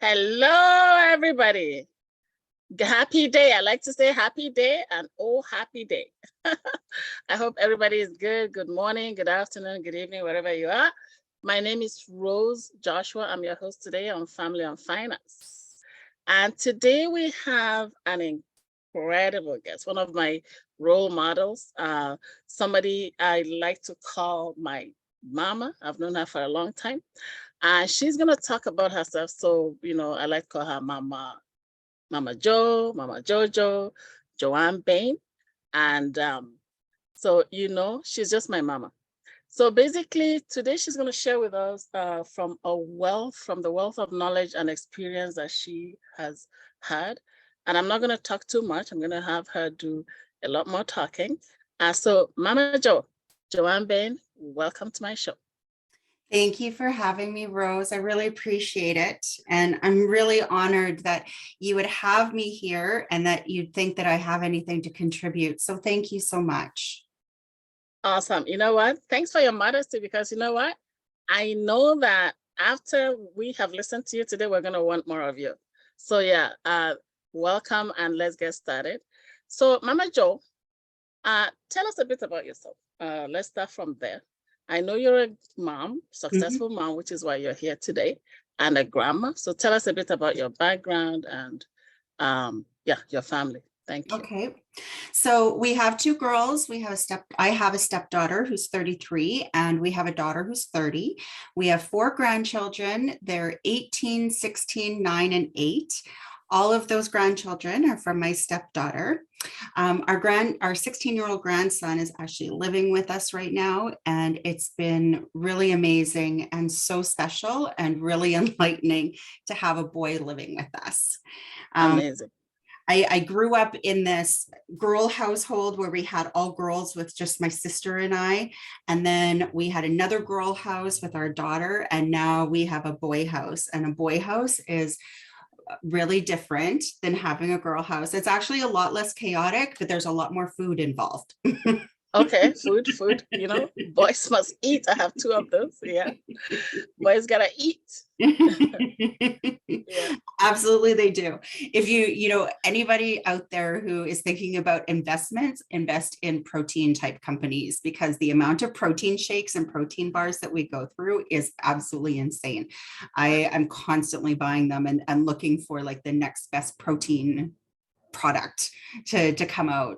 Hello, everybody. Happy day. I like to say happy day and oh, happy day. I hope everybody is good. Good morning, good afternoon, good evening, wherever you are. My name is Rose Joshua. I'm your host today on Family and Finance. And today we have an incredible guest, one of my role models, somebody I like to call my mama. I've known her for a long time. And she's going to talk about herself. So, I like to call her Mama Joe, Mama Jojo, Joanne Bain. And she's just my mama. So basically, today she's going to share with us from the wealth of knowledge and experience that she has had. And I'm not going to talk too much. I'm going to have her do a lot more talking. So Mama Joe, Joanne Bain, welcome to my show. Thank you for having me, Rose. I really appreciate it. And I'm really honored that you would have me here and that you'd think that I have anything to contribute. So thank you so much. Awesome. You know what? Thanks for your modesty, because you know what? I know that after we have listened to you today, we're going to want more of you. So yeah, welcome and let's get started. So Mama Joe, tell us a bit about yourself. Let's start from there. I know you're a mom, successful mom, which is why you're here today, and a grandma. So tell us a bit about your background and your family. Thank you. Okay. So we have two girls. I have a stepdaughter who's 33 and we have a daughter who's 30. We have four grandchildren. They're 18, 16, 9, and 8. All of those grandchildren are from my stepdaughter. Our 16-year-old grandson is actually living with us right now, and it's been really amazing and so special and really enlightening to have a boy living with us. Amazing. I grew up in this girl household where we had all girls with just my sister and I, and then we had another girl house with our daughter, and now we have a boy house. And a boy house is really different than having a girl house. It's actually a lot less chaotic, but there's a lot more food involved. Okay, food, boys must eat. I have two of those. Yeah, boys gotta eat. Yeah. Absolutely, they do. If anybody out there who is thinking about investments, invest in protein type companies, because the amount of protein shakes and protein bars that we go through is absolutely insane. I am constantly buying them and looking for like the next best protein product to come out.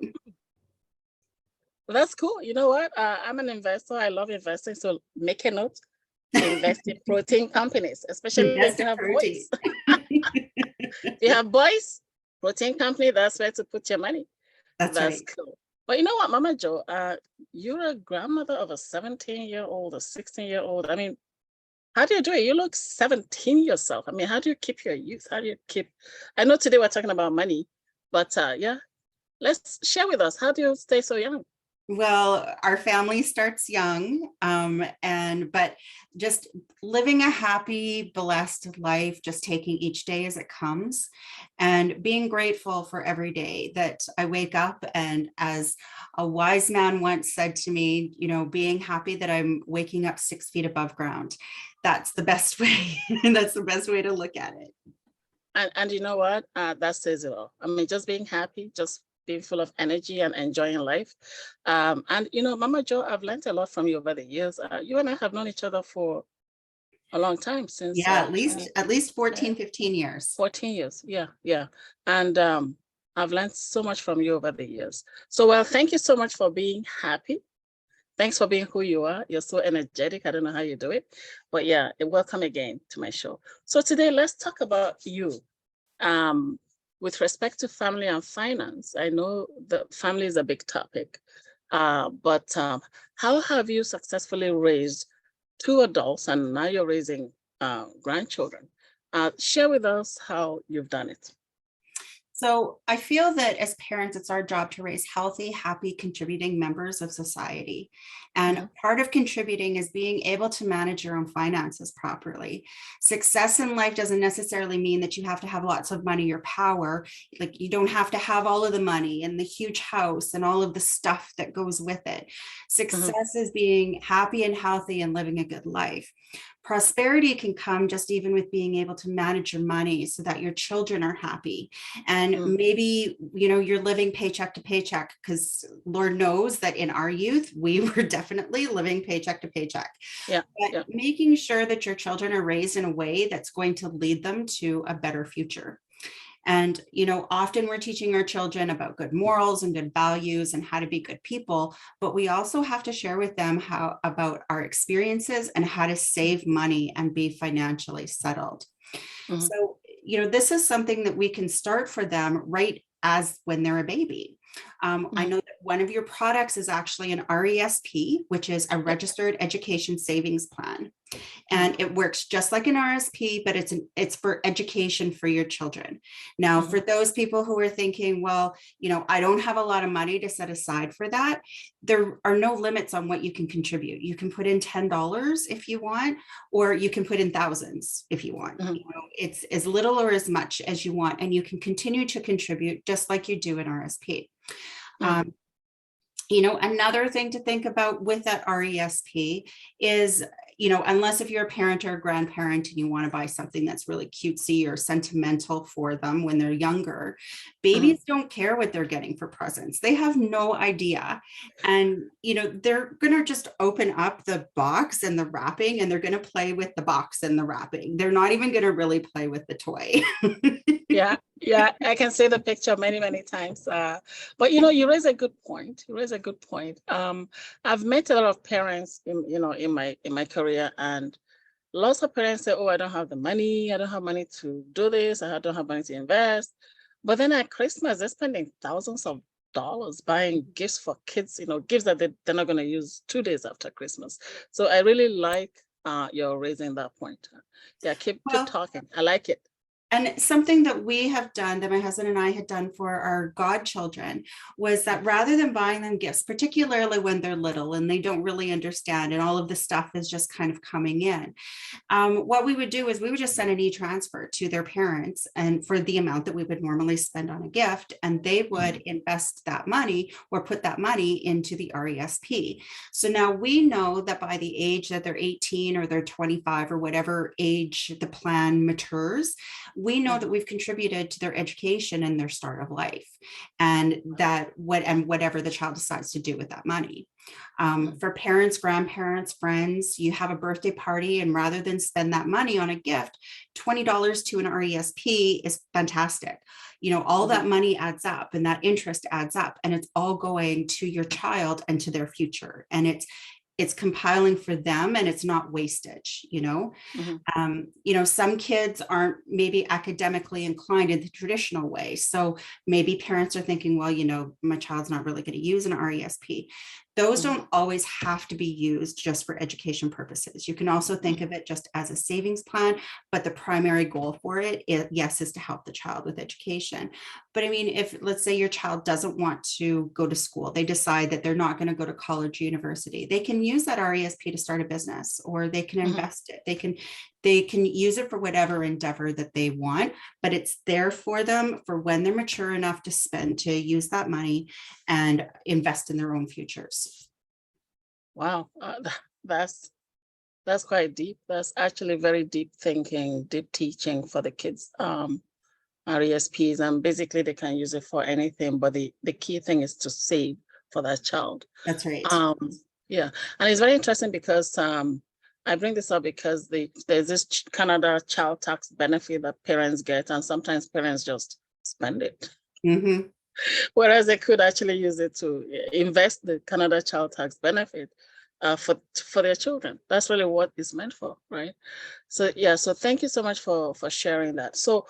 Well, that's cool. You know what? I'm an investor. I love investing. So make a note. Invest in protein companies, especially if you have boys. If you have boys, protein company, that's where to put your money. That's right. Cool. But you know what, Mama Joe, you're a grandmother of a 17-year-old, a 16-year-old. I mean, how do you do it? You look 17 yourself. I mean, how do you keep your youth? I know today we're talking about money, but let's share with us. How do you stay so young? Well, our family starts young, but just living a happy, blessed life, just taking each day as it comes and being grateful for every day that I wake up. And as a wise man once said to me, being happy that I'm waking up 6 feet above ground. That's the best way. That's the best way to look at it. And you know what? That says it all. I mean, just being happy, just being full of energy and enjoying life. And Mama Joe, I've learned a lot from you over the years. You and I have known each other for a long time since. Yeah, at least 14, 15 years. 14 years. Yeah. And I've learned so much from you over the years. So, well, thank you so much for being happy. Thanks for being who you are. You're so energetic. I don't know how you do it, but yeah, welcome again to my show. So today, let's talk about you. With respect to family and finance, I know the family is a big topic, but how have you successfully raised two adults and now you're raising grandchildren? Share with us how you've done it. So I feel that as parents, it's our job to raise healthy, happy, contributing members of society. And part of contributing is being able to manage your own finances properly. Success in life doesn't necessarily mean that you have to have lots of money or power. Like, you don't have to have all of the money and the huge house and all of the stuff that goes with it. Success is being happy and healthy and living a good life. Prosperity can come just even with being able to manage your money so that your children are happy. And maybe, you're living paycheck to paycheck, because Lord knows that in our youth, we were definitely living paycheck to paycheck. Yeah. But making sure that your children are raised in a way that's going to lead them to a better future. And, often we're teaching our children about good morals and good values and how to be good people, but we also have to share with them about our experiences and how to save money and be financially settled. So, this is something that we can start for them right as when they're a baby. I know that one of your products is actually an RESP, which is a registered education savings plan. And it works just like an RSP, but it's for education for your children. Now, for those people who are thinking, well, I don't have a lot of money to set aside for that, there are no limits on what you can contribute. You can put in $10 if you want, or you can put in thousands if you want. It's as little or as much as you want, and you can continue to contribute just like you do in RSP. Another thing to think about with that RESP is, unless if you're a parent or a grandparent and you want to buy something that's really cutesy or sentimental for them when they're younger, babies don't care what they're getting for presents. They have no idea. And, they're going to just open up the box and the wrapping, and they're going to play with the box and the wrapping. They're not even going to really play with the toy. Yeah, I can see the picture many, many times. But you raise a good point. I've met a lot of parents in my career, and lots of parents say, "Oh, I don't have the money. I don't have money to do this. I don't have money to invest." But then at Christmas, they're spending thousands of dollars buying gifts for kids. Gifts that they're not going to use 2 days after Christmas. So I really like you're raising that point. Yeah, keep talking. I like it. And something that we have done, that my husband and I had done for our godchildren, was that rather than buying them gifts, particularly when they're little and they don't really understand and all of the stuff is just kind of coming in, what we would do is we would just send an e-transfer to their parents, and for the amount that we would normally spend on a gift, and they would invest that money or put that money into the RESP. So now we know that by the age that they're 18 or they're 25 or whatever age the plan matures, we know that we've contributed to their education and their start of life, and whatever the child decides to do with that money. For parents, grandparents, friends, you have a birthday party, and rather than spend that money on a gift, $20 to an RESP is fantastic. All that money adds up, and that interest adds up, and it's all going to your child and to their future. And it's compiling for them, and it's not wastage. Some kids aren't maybe academically inclined in the traditional way. So maybe parents are thinking, well, my child's not really going to use an RESP. Those don't always have to be used just for education purposes. You can also think of it just as a savings plan, but the primary goal for it is to help the child with education. But I mean, if let's say your child doesn't want to go to school, they decide that they're not going to go to college or university, they can use that RESP to start a business, or they can invest it. They can use it for whatever endeavor that they want, but it's there for them for when they're mature enough to use that money and invest in their own futures. Wow, that's quite deep. That's actually very deep thinking, deep teaching for the kids. RESPs, and basically they can use it for anything, but the key thing is to save for that child. That's right. Yeah, and it's very interesting because I bring this up because there's this Canada child tax benefit that parents get, and sometimes parents just spend it. Whereas they could actually use it to invest the Canada child tax benefit for their children. That's really what it's meant for, right? So yeah, so thank you so much for sharing that. So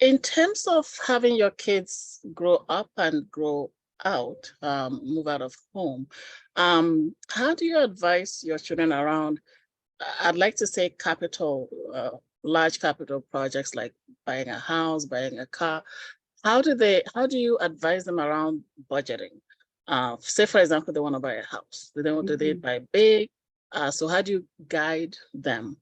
in terms of having your kids grow up and grow out, move out of home, how do you advise your children around, I'd like to say large capital projects like buying a house, buying a car? How do you advise them around budgeting? Say, for example, they want to buy a house. Do they buy big? So how do you guide them?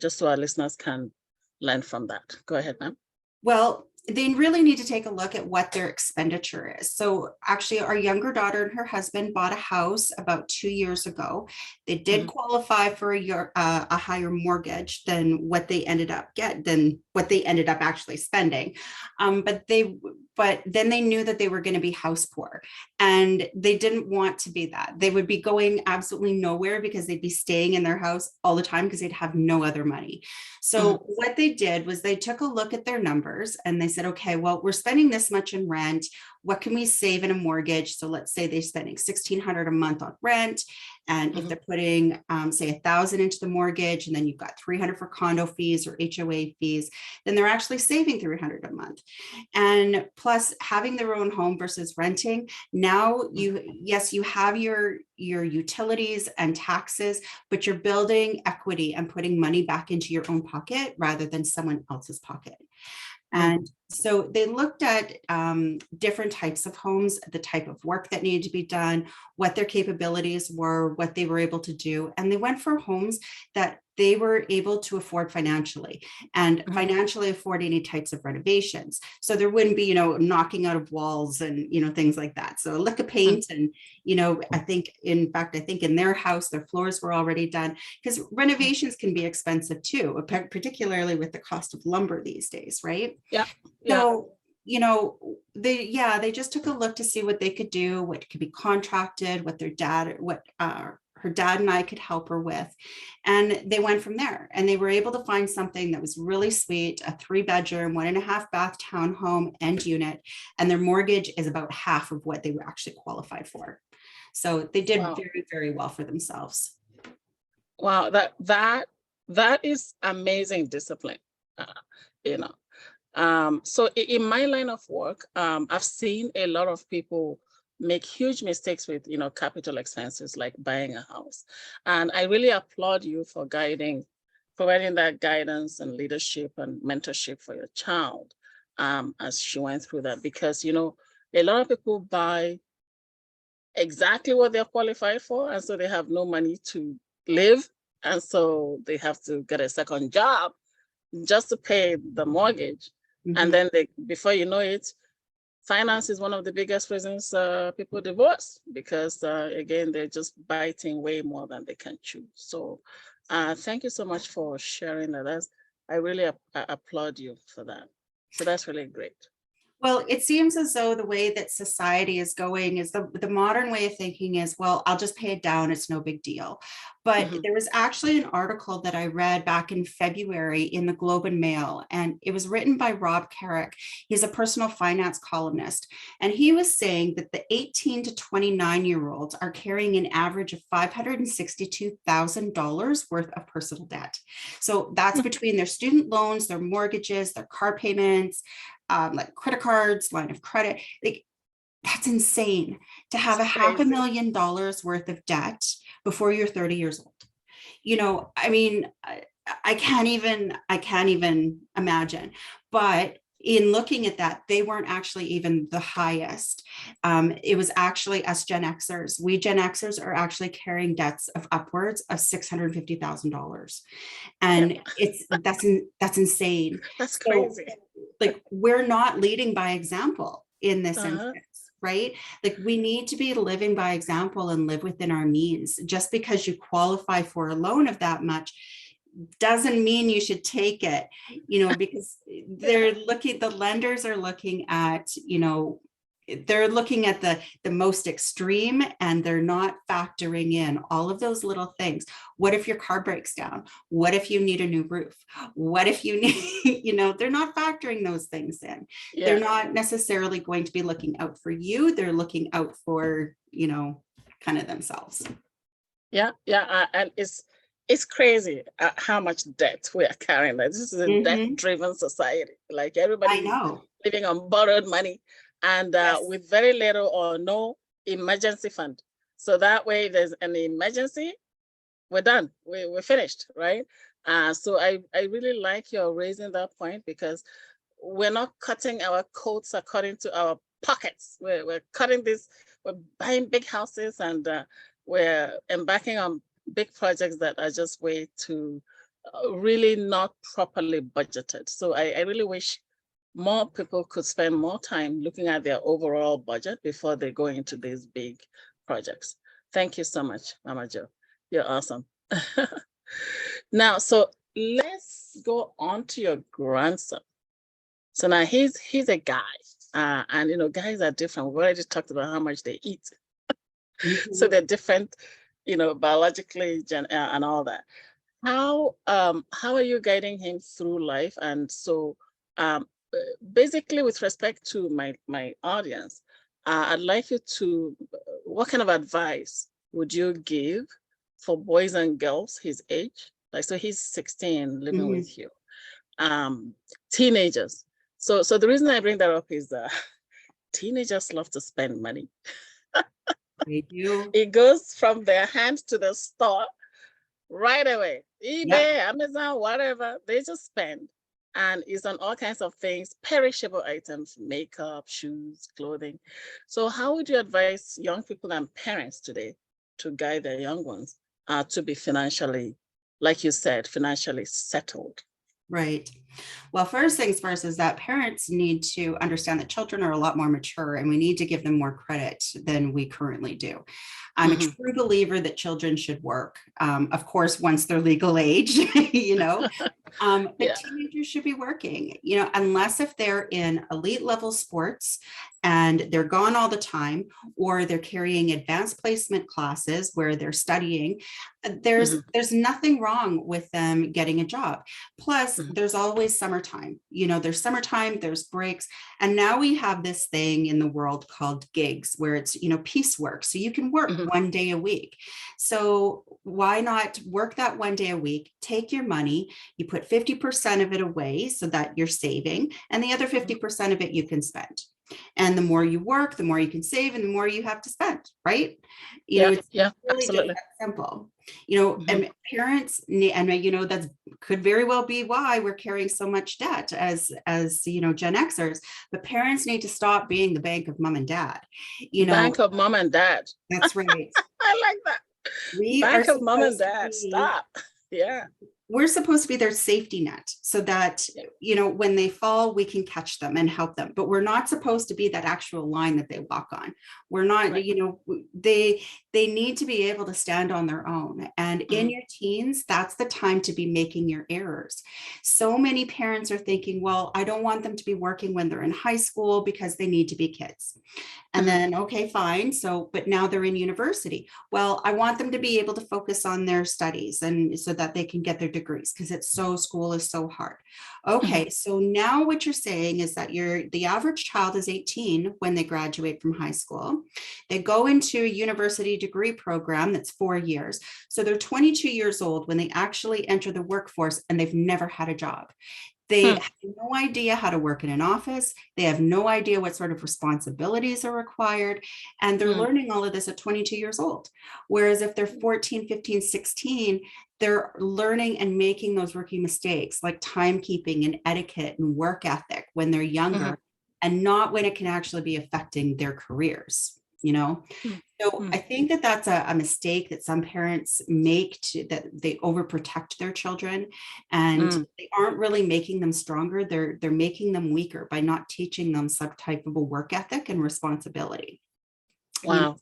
Just so our listeners can learn from that. Go ahead, ma'am. Well, they really need to take a look at what their expenditure is. So actually our younger daughter and her husband bought a house about 2 years ago. They did qualify for a higher mortgage than what they ended up actually spending. But then they knew that they were going to be house poor, and they didn't want to be that. They would be going absolutely nowhere because they'd be staying in their house all the time because they'd have no other money. So what they did was they took a look at their numbers and they said, okay, well, we're spending this much in rent. What can we save in a mortgage? So let's say they're spending $1,600 a month on rent. And if they're putting, say, 1,000 into the mortgage, and then you've got 300 for condo fees or HOA fees, then they're actually saving 300 a month. And plus having their own home versus renting, now you have your utilities and taxes, but you're building equity and putting money back into your own pocket rather than someone else's pocket. And so they looked at different types of homes, the type of work that needed to be done, what their capabilities were, what they were able to do. And they went for homes that they were able to afford financially and financially afford any types of renovations. So there wouldn't be, knocking out of walls and, things like that. So a lick of paint and, I think in their house, their floors were already done, because renovations can be expensive too, particularly with the cost of lumber these days, right? Yeah. So, they just took a look to see what they could do, what could be contracted, her dad and I could help her with. And they went from there, and they were able to find something that was really sweet, a 3-bedroom, 1.5 bath townhome end unit. And their mortgage is about half of what they were actually qualified for. So they did very, very well for themselves. Wow, that is amazing discipline. So in my line of work, I've seen a lot of people make huge mistakes with, capital expenses like buying a house. And I really applaud you for providing that guidance and leadership and mentorship for your child as she went through that. Because, a lot of people buy exactly what they're qualified for, and so they have no money to live. And so they have to get a second job just to pay the mortgage. And then before you know it, finance is one of the biggest reasons people divorce, because again, they're just biting way more than they can chew. So thank you so much for sharing that. I really applaud you for that. So that's really great. Well, it seems as though the way that society is going is the modern way of thinking is, well, I'll just pay it down. It's no big deal. But there was actually an article that I read back in February in the Globe and Mail, and it was written by Rob Carrick. He's a personal finance columnist. And he was saying that the 18 to 29-year-olds are carrying an average of $562,000 worth of personal debt. So that's between their student loans, their mortgages, their car payments, like credit cards, line of credit. Like, that's insane to have $500,000 worth of debt before you're 30 years old. I mean, I can't even imagine. But in looking at that, they weren't actually even the highest. It was actually us Gen Xers. We Gen Xers are actually carrying debts of upwards of $650,000. And that's insane. That's crazy. Like, we're not leading by example in this instance, right? Like, we need to be living by example and live within our means. Just because you qualify for a loan of that much doesn't mean you should take it, because the lenders are looking at, they're looking at the most extreme, and they're not factoring in all of those little things. What if your car breaks down? What if you need a new roof? What if you need, they're not factoring those things in. Yeah. They're not necessarily going to be looking out for you. They're looking out for, kind of themselves. Yeah. And it's crazy how much debt we are carrying. This is a debt-driven society. Like, everybody living on borrowed money, and with very little or no emergency fund. So that way, if there's an emergency, we're done. We're finished, right? So I really like your raising that point, because we're not cutting our coats according to our pockets. We're cutting this. We're buying big houses, and we're embarking on big projects that are just way too really not properly budgeted. So I really wish more people could spend more time looking at their overall budget before they go into these big projects. Thank you so much, Mama Jo. You're awesome. Now, so let's go on to your grandson. So now he's a guy, and guys are different. We already talked about how much they eat, so they're different, biologically and all that. How are you guiding him through life? And so, basically, with respect to my audience, I'd like you to, what kind of advice would you give for boys and girls his age? Like, so he's 16, living with you. Teenagers. So the reason I bring that up is teenagers love to spend money. They do. It goes from their hand to the store right away. eBay, Amazon, whatever, they just spend. And it's on all kinds of things, perishable items, makeup, shoes, clothing. So how would you advise young people and parents today to guide their young ones to be financially, like you said, financially settled? Right. Well, first things first is that parents need to understand that children are a lot more mature and we need to give them more credit than we currently do. I'm a true believer that children should work. Of course, once they're legal age, but teenagers should be working, unless if they're in elite level sports and they're gone all the time, or they're carrying advanced placement classes where they're studying. There's nothing wrong with them getting a job. Plus, there's always summertime. There's summertime, there's breaks. And now we have this thing in the world called gigs, where it's, piecework. So you can work one day a week. So why not work that one day a week, take your money, you put 50% of it away so that you're saving, and the other 50% of it you can spend. And the more you work, the more you can save, and the more you have to spend, right? It's really absolutely just that simple. And parents need, and that could very well be why we're carrying so much debt as Gen Xers. But parents need to stop being the bank of mom and dad. Bank of mom and dad. That's right. I like that. Bank of mom and dad. Stop. Yeah. We're supposed to be their safety net so that, when they fall, we can catch them and help them. But we're not supposed to be that actual line that they walk on. We're not, they need to be able to stand on their own. And in your teens, that's the time to be making your errors. So many parents are thinking, well, I don't want them to be working when they're in high school because they need to be kids. And then, okay, fine. So, but now they're in university. Well, I want them to be able to focus on their studies and so that they can get their degrees, because school is so hard. Okay, so now what you're saying is that the average child is 18 when they graduate from high school. They go into a university degree program that's 4 years. So they're 22 years old when they actually enter the workforce, and they've never had a job. They have no idea how to work in an office. They have no idea what sort of responsibilities are required. And they're learning all of this at 22 years old. Whereas if they're 14, 15, 16, they're learning and making those rookie mistakes like timekeeping and etiquette and work ethic when they're younger, and not when it can actually be affecting their careers. So I think that that's a mistake that some parents make, that they overprotect their children, and they aren't really making them stronger. They're making them weaker by not teaching them some type of a work ethic and responsibility. Wow.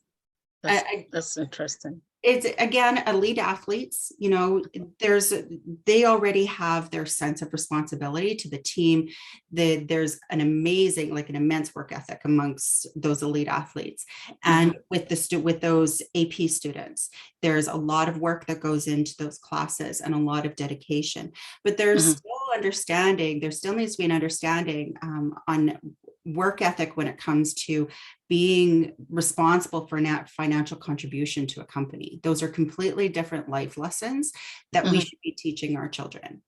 That's interesting. It's, again, elite athletes, they already have their sense of responsibility to the team. There's an immense work ethic amongst those elite athletes. And with those AP students, there's a lot of work that goes into those classes and a lot of dedication. But there's there still needs to be an understanding on work ethic when it comes to being responsible for financial contribution to a company. Those are completely different life lessons that we should be teaching our children.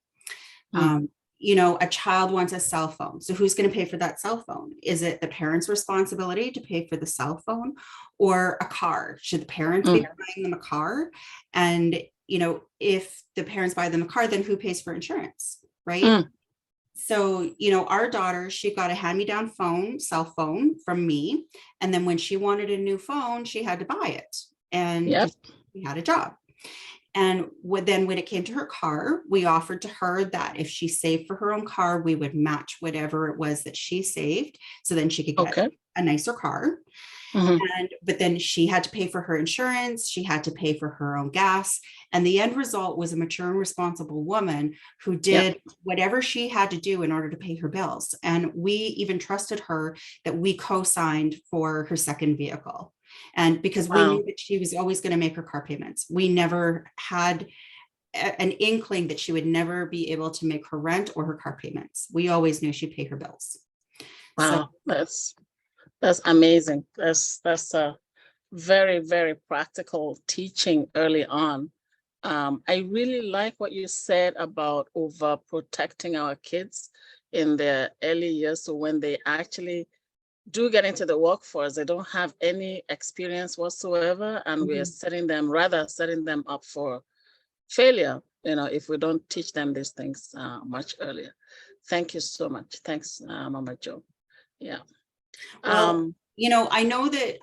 A child wants a cell phone. So who's going to pay for that cell phone? Is it the parent's responsibility to pay for the cell phone, or a car? Should the parents be buying them a car? And, if the parents buy them a car, then who pays for insurance, right? So, our daughter, she got a hand-me-down cell phone from me. And then when she wanted a new phone, she had to buy it. And she had a job. And then when it came to her car, we offered to her that if she saved for her own car, we would match whatever it was that she saved. So then she could get Okay. a nicer car. Mhm. But then she had to pay for her insurance. She had to pay for her own gas. And the end result was a mature and responsible woman who Yeah. did whatever she had to do in order to pay her bills. And we even trusted her that we co-signed for her second vehicle. And because we knew Wow. that she was always going to make her car payments, we never had an inkling that she would never be able to make her rent or her car payments. We always knew she'd pay her bills. So Wow. That's amazing. That's a very, very practical teaching early on. I really like what you said about overprotecting our kids in their early years. So when they actually do get into the workforce, they don't have any experience whatsoever, and we're setting them up for failure, if we don't teach them these things much earlier. Thank you so much. Thanks, Mama Jo. Yeah. well, Um, I know that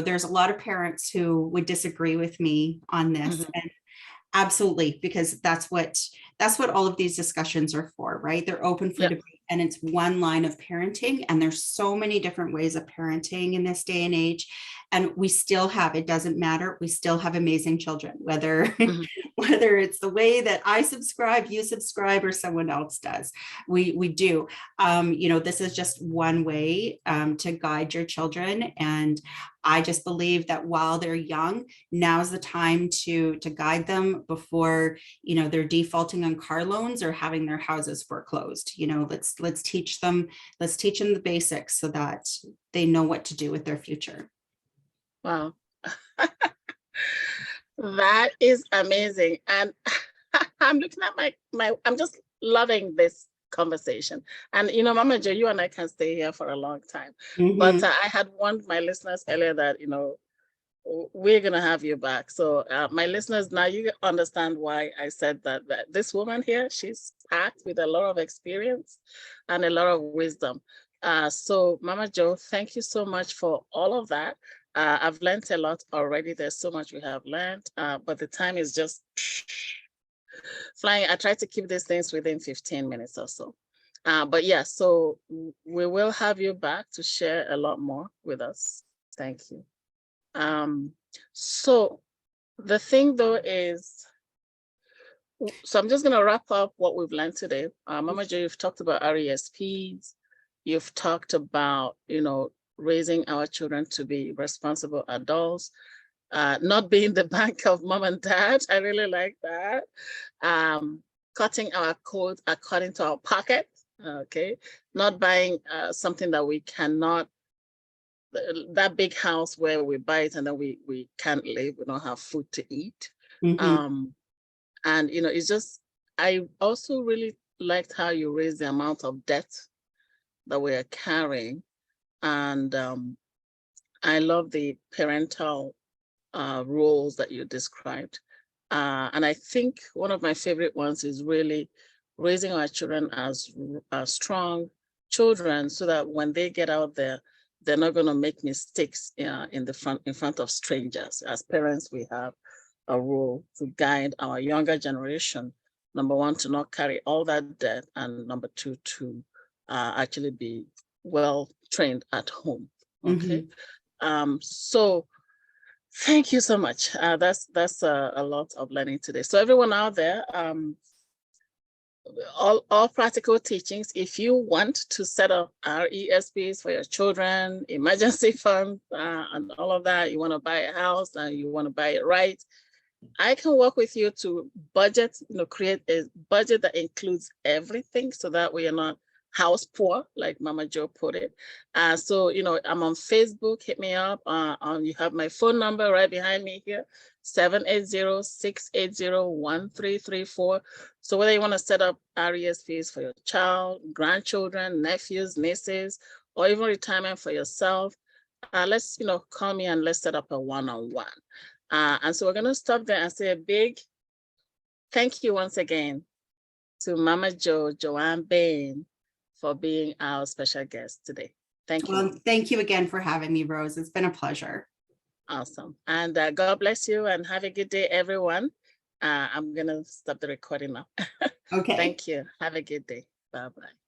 there's a lot of parents who would disagree with me on this. mhm, And absolutely, because that's what all of these discussions are for, right? They're open for yeah. debate, and it's one line of parenting, and there's so many different ways of parenting in this day and age. And we still have, it doesn't matter, we still have amazing children, whether Mhm. whether it's the way that I subscribe, you subscribe, or someone else does. We do. This is just one way to guide your children. And I just believe that while they're young, now's the time to guide them before they're defaulting on car loans or having their houses foreclosed. Let's teach them the basics so that they know what to do with their future. Wow. That is amazing. And I'm looking at I'm just loving this conversation. And Mama Jo, you and I can stay here for a long time. But Mhm. I had warned my listeners earlier that, we're gonna have you back. So my listeners, now you understand why I said that this woman here, she's packed with a lot of experience and a lot of wisdom. So Mama Jo, thank you so much for all of that. I've learned a lot already. There's so much we have learned, but the time is just flying. I try to keep these things within 15 minutes or so. But yeah, so we will have you back to share a lot more with us. Thank you. So the thing though is, so I'm just going to wrap up what we've learned today. Mama Jo, you've talked about RESPs. You've talked about, raising our children to be responsible adults, not being the bank of mom and dad. I really like that. Cutting our coat according to our pocket. Okay. Not buying something that we cannot, that big house where we buy it and then we can't live, we don't have food to eat. Mhm. Um, and it's just, I also really liked how you raised the amount of debt that we are carrying. And I love the parental roles that you described. And I think one of my favorite ones is really raising our children as strong children, so that when they get out there, they're not going to make mistakes in front of strangers. As parents, we have a role to guide our younger generation. Number one, to not carry all that debt, and number two, to actually be well trained at home. Okay. Mhm. So thank you so much. That's a lot of learning today. So everyone out there, all practical teachings. If you want to set up RESPs for your children, emergency fund, and all of that, you want to buy a house and you want to buy it right, I can work with you to budget, create a budget that includes everything, so that we are not house poor, like Mama Jo put it. So, I'm on Facebook, hit me up. You have my phone number right behind me here, 780-680-1334. So whether you want to set up RESPs for your child, grandchildren, nephews, nieces, or even retirement for yourself, let's, call me and let's set up a one-on-one. And so we're going to stop there and say a big thank you once again to Mama Jo, Joanne Bain, for being our special guest today. Thank you, Well, Mama. thank you again for having me, Rose. It's been a pleasure. Awesome. And God bless you and have a good day, everyone. I'm going to stop the recording now. Okay. Thank you. Have a good day. Bye-bye.